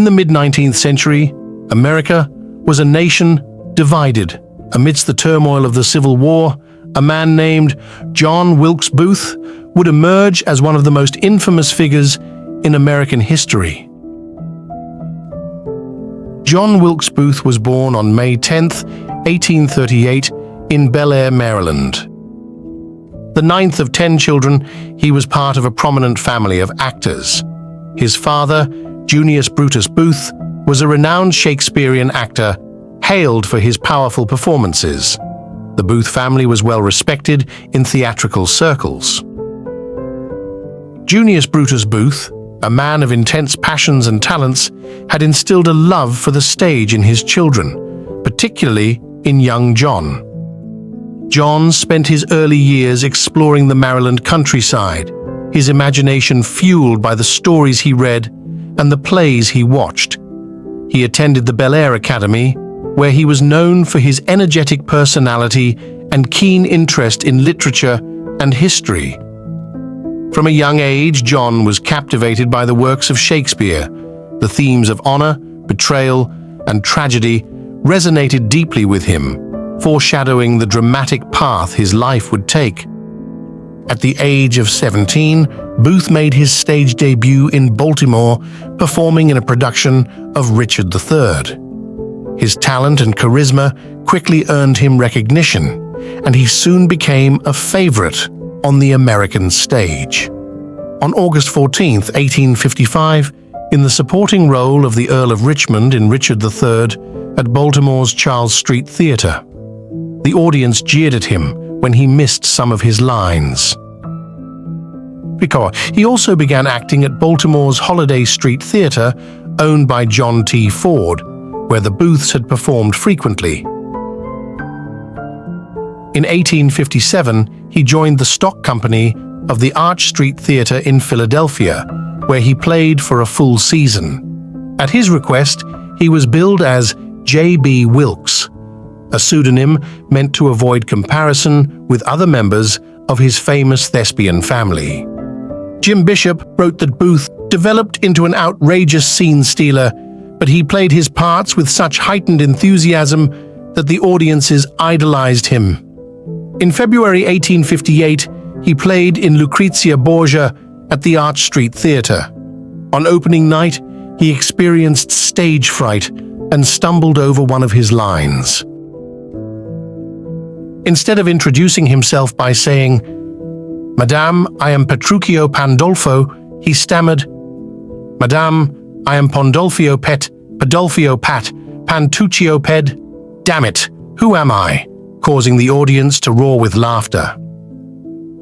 the mid-19th century, America was a nation divided. Amidst the turmoil of the Civil War, a man named John Wilkes Booth would emerge as one of the most infamous figures in American history. John Wilkes Booth was born on May 10, 1838, in Bel Air, Maryland. The ninth of 10 children, he was part of a prominent family of actors. His father, Junius Brutus Booth, was a renowned Shakespearean actor, hailed for his powerful performances. The Booth family was well respected in theatrical circles. Junius Brutus Booth, a man of intense passions and talents, had instilled a love for the stage in his children, particularly in young John. John spent his early years exploring the Maryland countryside, his imagination fueled by the stories he read and the plays he watched. He attended the Bel Air Academy, where he was known for his energetic personality and keen interest in literature and history. From a young age, John was captivated by the works of Shakespeare. The themes of honor, betrayal, and tragedy resonated deeply with him, foreshadowing the dramatic path his life would take. At the age of 17, Booth made his stage debut in Baltimore, performing in a production of Richard III. His talent and charisma quickly earned him recognition, and he soon became a favorite on the American stage. On August 14, 1855, in the supporting role of the Earl of Richmond in Richard III at Baltimore's Charles Street Theatre, the audience jeered at him when he missed some of his lines. He also began acting at Baltimore's Holiday Street Theatre, owned by John T. Ford, where the Booths had performed frequently. In 1857, he joined the stock company of the Arch Street Theatre in Philadelphia, where he played for a full season. At his request, he was billed as J.B. Wilkes, a pseudonym meant to avoid comparison with other members of his famous thespian family. Jim Bishop wrote that Booth developed into an outrageous scene stealer, but he played his parts with such heightened enthusiasm that the audiences idolized him. In February 1858, he played in Lucrezia Borgia at the Arch Street Theatre. On opening night, he experienced stage fright and stumbled over one of his lines. Instead of introducing himself by saying, "Madame, I am Petruchio Pandolfo," he stammered, "Madame, I am Pandolfio Pet, Pedolfio Pat, Pantuccio Ped. Damn it, who am I?" causing the audience to roar with laughter.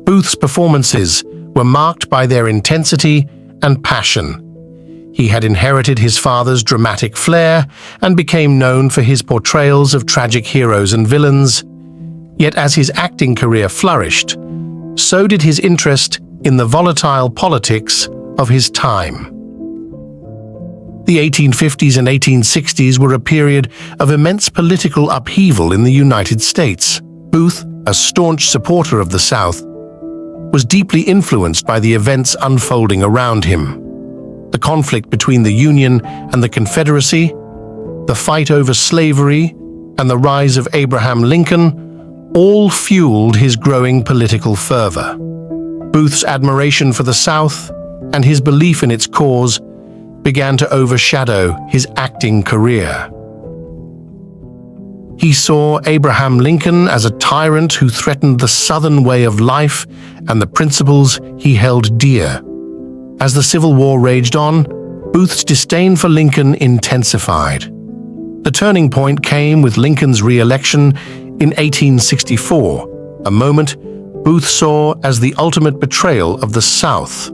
Booth's performances were marked by their intensity and passion. He had inherited his father's dramatic flair and became known for his portrayals of tragic heroes and villains. Yet as his acting career flourished, so did his interest in the volatile politics of his time. The 1850s and 1860s were a period of immense political upheaval in the United States. Booth, a staunch supporter of the South, was deeply influenced by the events unfolding around him. The conflict between the Union and the Confederacy, the fight over slavery, and the rise of Abraham Lincoln all fueled his growing political fervor. Booth's admiration for the South and his belief in its cause began to overshadow his acting career. He saw Abraham Lincoln as a tyrant who threatened the Southern way of life and the principles he held dear. As the Civil War raged on, Booth's disdain for Lincoln intensified. The turning point came with Lincoln's re-election in 1864, a moment Booth saw as the ultimate betrayal of the South.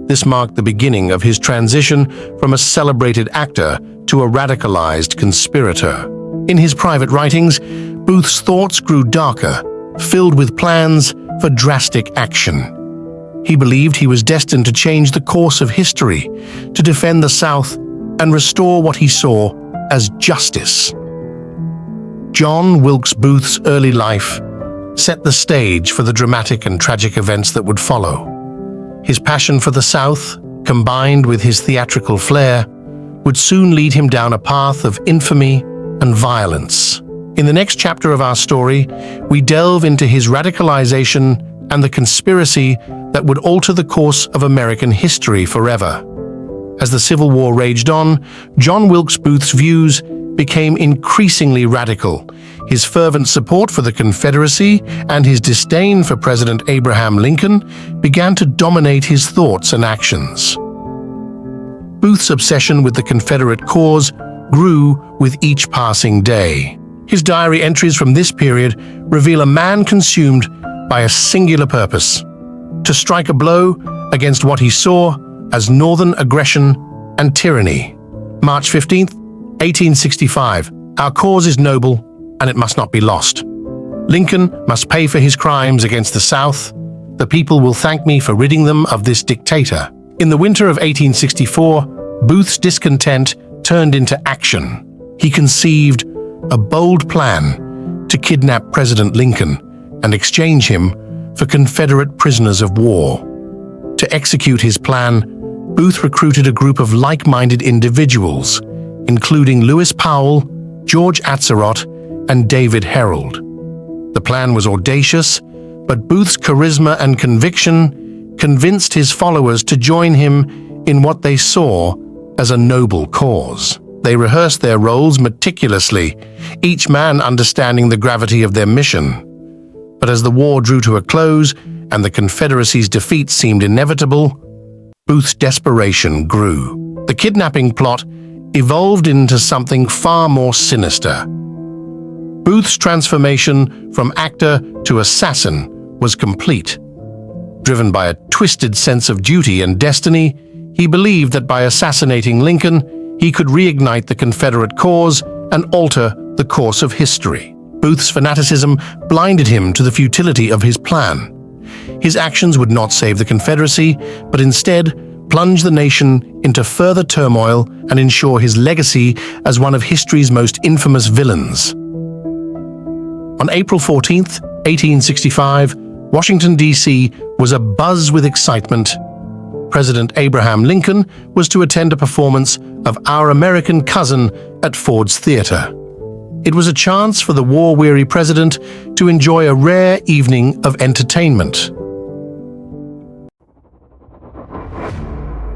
This marked the beginning of his transition from a celebrated actor to a radicalized conspirator. In his private writings, Booth's thoughts grew darker, filled with plans for drastic action. He believed he was destined to change the course of history, to defend the South and restore what he saw as justice. John Wilkes Booth's early life set the stage for the dramatic and tragic events that would follow. His passion for the South, combined with his theatrical flair, would soon lead him down a path of infamy and violence. In the next chapter of our story, we delve into his radicalization and the conspiracy that would alter the course of American history forever. As the Civil War raged on, John Wilkes Booth's views became increasingly radical. His fervent support for the Confederacy and his disdain for President Abraham Lincoln began to dominate his thoughts and actions. Booth's obsession with the Confederate cause grew with each passing day. His diary entries from this period reveal a man consumed by a singular purpose: to strike a blow against what he saw as Northern aggression and tyranny. March 15th, 1865. Our cause is noble, and it must not be lost. Lincoln must pay for his crimes against the South. The people will thank me for ridding them of this dictator. In the winter of 1864, Booth's discontent turned into action. He conceived a bold plan to kidnap President Lincoln and exchange him for Confederate prisoners of war. To execute his plan, Booth recruited a group of like-minded individuals, including Lewis Powell, George Atzerodt, and David Herold. The plan was audacious, but Booth's charisma and conviction convinced his followers to join him in what they saw as a noble cause. They rehearsed their roles meticulously, each man understanding the gravity of their mission. But as the war drew to a close and the Confederacy's defeat seemed inevitable, Booth's desperation grew. The kidnapping plot evolved into something far more sinister. Booth's transformation from actor to assassin was complete. Driven by a twisted sense of duty and destiny, he believed that by assassinating Lincoln, he could reignite the Confederate cause and alter the course of history. Booth's fanaticism blinded him to the futility of his plan. His actions would not save the Confederacy, but instead plunge the nation into further turmoil and ensure his legacy as one of history's most infamous villains. On April 14, 1865, Washington, D.C. was abuzz with excitement. President Abraham Lincoln was to attend a performance of Our American Cousin at Ford's Theater. It was a chance for the war-weary president to enjoy a rare evening of entertainment.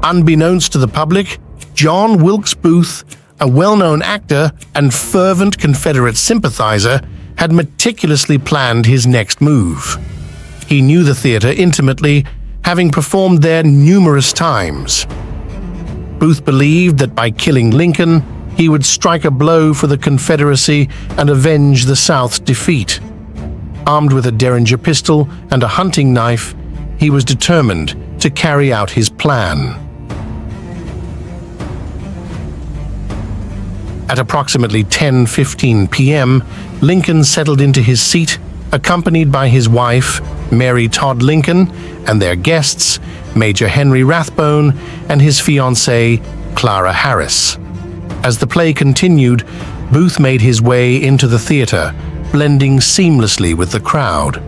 Unbeknownst to the public, John Wilkes Booth, a well-known actor and fervent Confederate sympathizer, had meticulously planned his next move. He knew the theater intimately, having performed there numerous times. Booth believed that by killing Lincoln, he would strike a blow for the Confederacy and avenge the South's defeat. Armed with a Derringer pistol and a hunting knife, he was determined to carry out his plan. At approximately 10:15 p.m., Lincoln settled into his seat, accompanied by his wife, Mary Todd Lincoln, and their guests, Major Henry Rathbone and his fiancée, Clara Harris. As the play continued, Booth made his way into the theater, blending seamlessly with the crowd.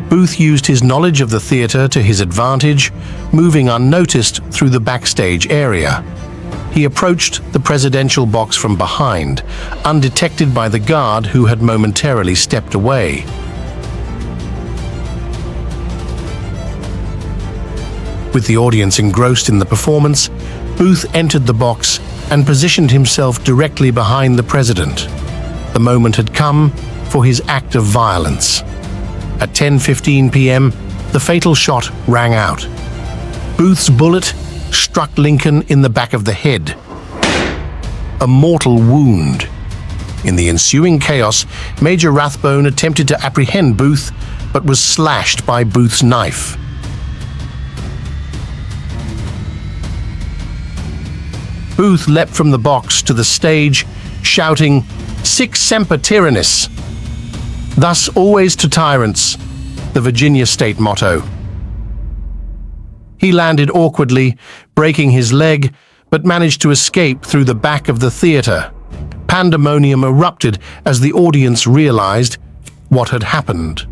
Booth used his knowledge of the theater to his advantage, moving unnoticed through the backstage area. He approached the presidential box from behind, undetected by the guard who had momentarily stepped away. With the audience engrossed in the performance, Booth entered the box and positioned himself directly behind the president. The moment had come for his act of violence. At 10:15 p.m., the fatal shot rang out. Booth's bullet struck Lincoln in the back of the head. A mortal wound. In the ensuing chaos, Major Rathbone attempted to apprehend Booth, but was slashed by Booth's knife. Booth leapt from the box to the stage, shouting, "Sic semper tyrannis!" Thus always to tyrants, the Virginia state motto. He landed awkwardly, breaking his leg, but managed to escape through the back of the theater. Pandemonium erupted as the audience realized what had happened.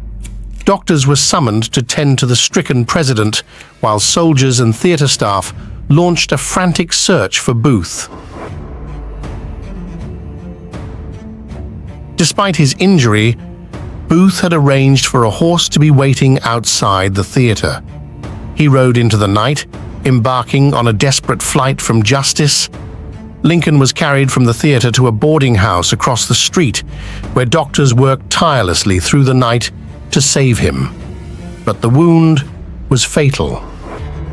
Doctors were summoned to tend to the stricken president, while soldiers and theater staff launched a frantic search for Booth. Despite his injury, Booth had arranged for a horse to be waiting outside the theater. He rode into the night, embarking on a desperate flight from justice. Lincoln was carried from the theater to a boarding house across the street, where doctors worked tirelessly through the night to save him. But the wound was fatal.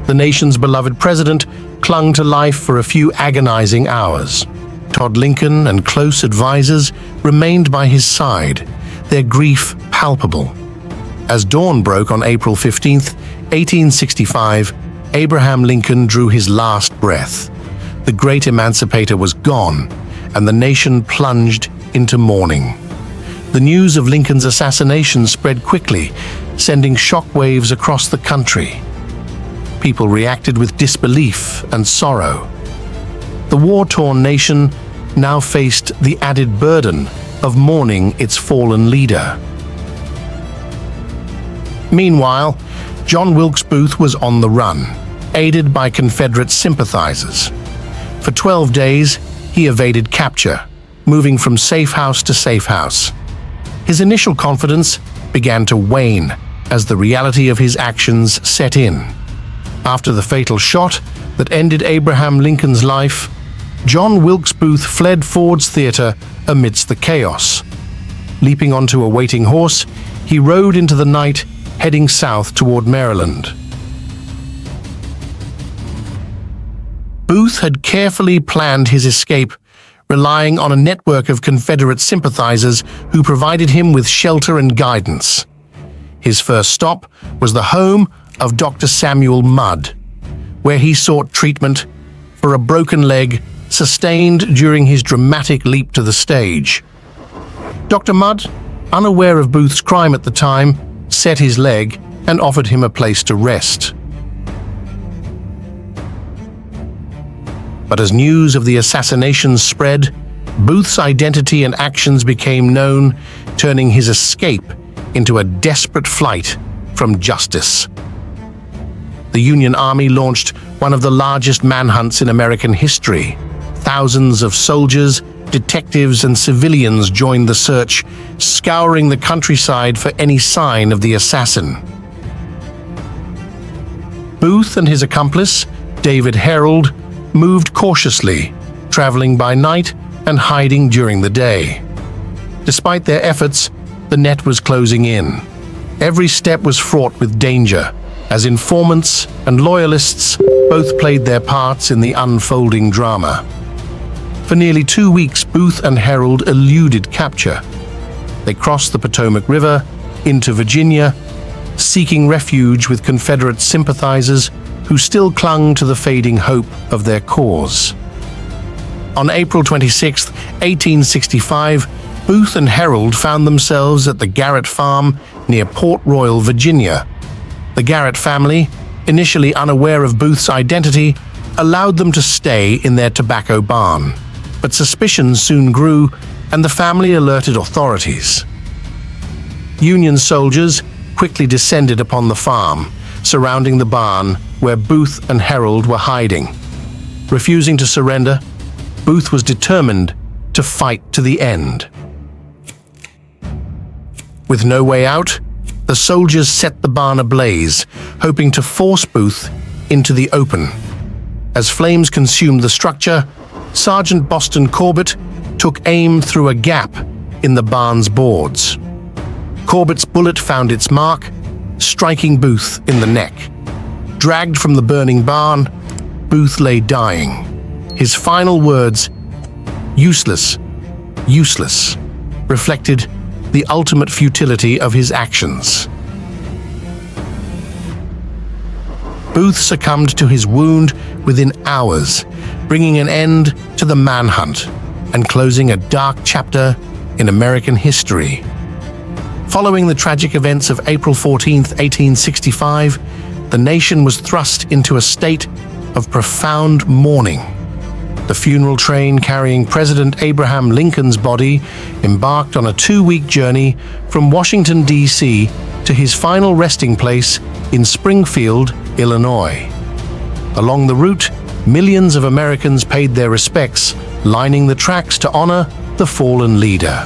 The nation's beloved president clung to life for a few agonizing hours. Todd Lincoln and close advisors remained by his side, their grief palpable. As dawn broke on April 15, 1865, Abraham Lincoln drew his last breath. The great emancipator was gone, and the nation plunged into mourning. The news of Lincoln's assassination spread quickly, sending shockwaves across the country. People reacted with disbelief and sorrow. The war-torn nation now faced the added burden of mourning its fallen leader. Meanwhile, John Wilkes Booth was on the run, aided by Confederate sympathizers. For 12 days, he evaded capture, moving from safe house to safe house. His initial confidence began to wane as the reality of his actions set in. After the fatal shot that ended Abraham Lincoln's life, John Wilkes Booth fled Ford's Theater amidst the chaos. Leaping onto a waiting horse, he rode into the night, heading south toward Maryland. Booth had carefully planned his escape, relying on a network of Confederate sympathizers who provided him with shelter and guidance. His first stop was the home of Dr. Samuel Mudd, where he sought treatment for a broken leg sustained during his dramatic leap to the stage. Dr. Mudd, unaware of Booth's crime at the time, set his leg and offered him a place to rest. But as news of the assassination spread, Booth's identity and actions became known, turning his escape into a desperate flight from justice. The Union Army launched one of the largest manhunts in American history. Thousands of soldiers, detectives, and civilians joined the search, scouring the countryside for any sign of the assassin. Booth and his accomplice, David Herold, moved cautiously, traveling by night and hiding during the day. Despite their efforts, the net was closing in. Every step was fraught with danger, as informants and loyalists both played their parts in the unfolding drama. For nearly 2 weeks, Booth and Herold eluded capture. They crossed the Potomac River into Virginia, seeking refuge with Confederate sympathizers who still clung to the fading hope of their cause. On April 26, 1865, Booth and Herold found themselves at the Garrett Farm near Port Royal, Virginia. The Garrett family, initially unaware of Booth's identity, allowed them to stay in their tobacco barn. But suspicions soon grew, and the family alerted authorities. Union soldiers quickly descended upon the farm, surrounding the barn where Booth and Herold were hiding. Refusing to surrender, Booth was determined to fight to the end. With no way out, the soldiers set the barn ablaze, hoping to force Booth into the open. As flames consumed the structure, Sergeant Boston Corbett took aim through a gap in the barn's boards. Corbett's bullet found its mark, striking Booth in the neck. Dragged from the burning barn, Booth lay dying. His final words, "Useless, useless," reflected the ultimate futility of his actions. Booth succumbed to his wound within hours, bringing an end to the manhunt and closing a dark chapter in American history. Following the tragic events of April 14, 1865, the nation was thrust into a state of profound mourning. The funeral train carrying President Abraham Lincoln's body embarked on a 2-week journey from Washington, D.C. to his final resting place in Springfield, Illinois. Along the route, millions of Americans paid their respects, lining the tracks to honor the fallen leader.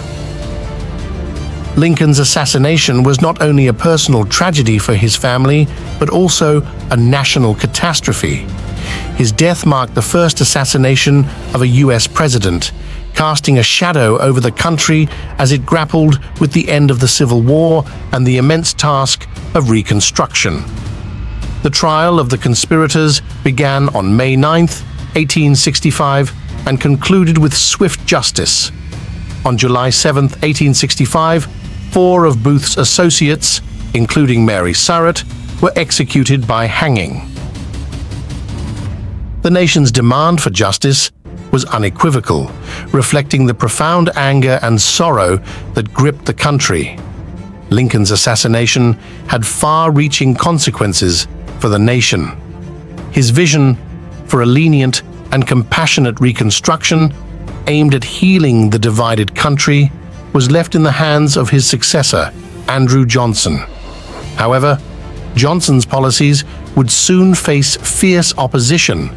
Lincoln's assassination was not only a personal tragedy for his family, but also a national catastrophe. His death marked the first assassination of a U.S. president, casting a shadow over the country as it grappled with the end of the Civil War and the immense task of Reconstruction. The trial of the conspirators began on May 9, 1865, and concluded with swift justice. On July 7, 1865, 4 of Booth's associates, including Mary Surratt, were executed by hanging. The nation's demand for justice was unequivocal, reflecting the profound anger and sorrow that gripped the country. Lincoln's assassination had far-reaching consequences for the nation. His vision for a lenient and compassionate Reconstruction, aimed at healing the divided country, was left in the hands of his successor, Andrew Johnson. However, Johnson's policies would soon face fierce opposition,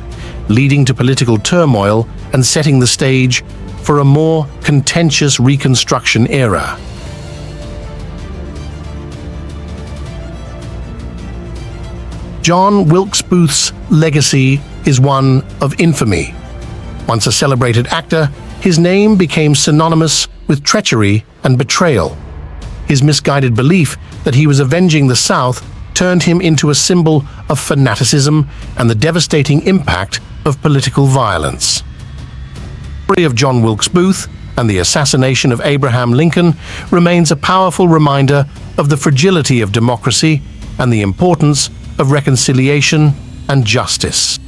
leading to political turmoil and setting the stage for a more contentious Reconstruction era. John Wilkes Booth's legacy is one of infamy. Once a celebrated actor, his name became synonymous with treachery and betrayal. His misguided belief that he was avenging the South turned him into a symbol of fanaticism and the devastating impact of political violence. The story of John Wilkes Booth and the assassination of Abraham Lincoln remains a powerful reminder of the fragility of democracy and the importance of reconciliation and justice.